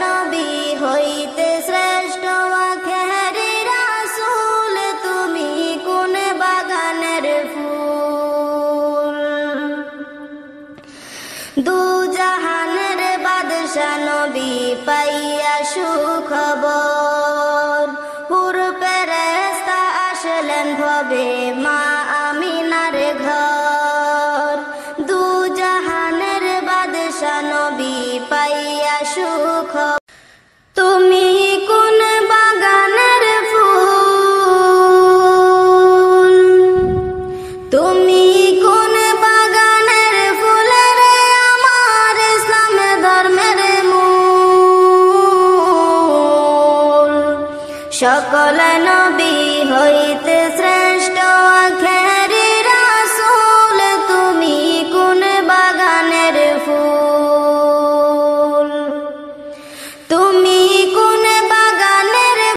নবী হইতে শ্রেষ্ঠ আখেরি রাসূল, তুমি কোন বাগানের ফুল। দু জাহানের বাদশা নবী পাইয়া সুখবর, হুর ফেরেশতা আসলেন ভবে মা আমিনার ঘর। দু জাহানের বাদশা নবী পাইয়া সুখবর, তুমি কোন বাগানের ফুল, তুমি কোন বাগানের ফুল রে আমার ইসলাম ধর্মের মূল। সকল নবী হইতে শ্রেষ্ঠ আখেরি